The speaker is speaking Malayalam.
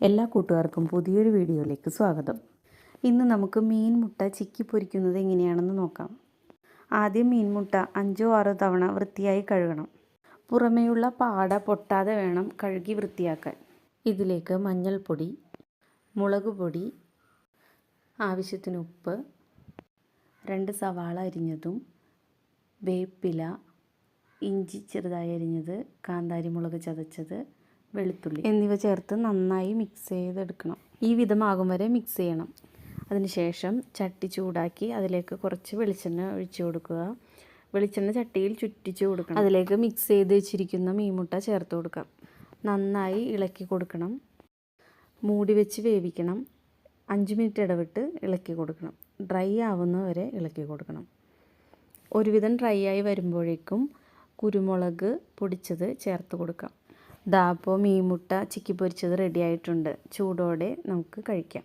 എല്ലാ കൂട്ടുകാർക്കും പുതിയൊരു വീഡിയോയിലേക്ക് സ്വാഗതം. ഇന്ന് നമുക്ക് മീൻ മുട്ട ചിക്കി പൊരിക്കുന്നത് എങ്ങനെയാണെന്ന് നോക്കാം. ആദ്യം മീൻ മുട്ട 5-6 തവണ വൃത്തിയായി കഴുകണം. പുറമേയുള്ള പാട പൊട്ടാതെ വേണം കഴുകി വൃത്തിയാക്കാൻ. ഇതിലേക്ക് മഞ്ഞൾപ്പൊടി, മുളക് പൊടി, ആവശ്യത്തിന് ഉപ്പ്, 2 സവാള അരിഞ്ഞതും, വേപ്പില, ഇഞ്ചി ചെറുതായി അരിഞ്ഞത്, കാന്താരി മുളക് ചതച്ചത്, വെളുത്തുള്ളി എന്നിവ ചേർത്ത് നന്നായി മിക്സ് ചെയ്തെടുക്കണം. ഈ വിധമാകും വരെ മിക്സ് ചെയ്യണം. അതിനുശേഷം ചട്ടി ചൂടാക്കി അതിലേക്ക് കുറച്ച് വെളിച്ചെണ്ണ ഒഴിച്ചു കൊടുക്കുക. വെളിച്ചെണ്ണ ചട്ടിയിൽ ചുറ്റിച്ച് കൊടുക്കണം. അതിലേക്ക് മിക്സ് ചെയ്ത് വെച്ചിരിക്കുന്ന മീൻമുട്ട ചേർത്ത് കൊടുക്കാം. നന്നായി ഇളക്കി കൊടുക്കണം. മൂടി വെച്ച് വേവിക്കണം. 5 മിനിറ്റ് ഇടവിട്ട് ഇളക്കി കൊടുക്കണം. ഡ്രൈ ആവുന്നവരെ ഇളക്കി കൊടുക്കണം. ഒരുവിധം ഡ്രൈ ആയി വരുമ്പോഴേക്കും കുരുമുളക് പൊടിച്ചത് ചേർത്ത് കൊടുക്കാം. ദാ ഇപ്പോൾ മീൻമുട്ട ചിക്കി പൊരിച്ചത് റെഡി ആയിട്ടുണ്ട്. ചൂടോടെ നമുക്ക് കഴിക്കാം.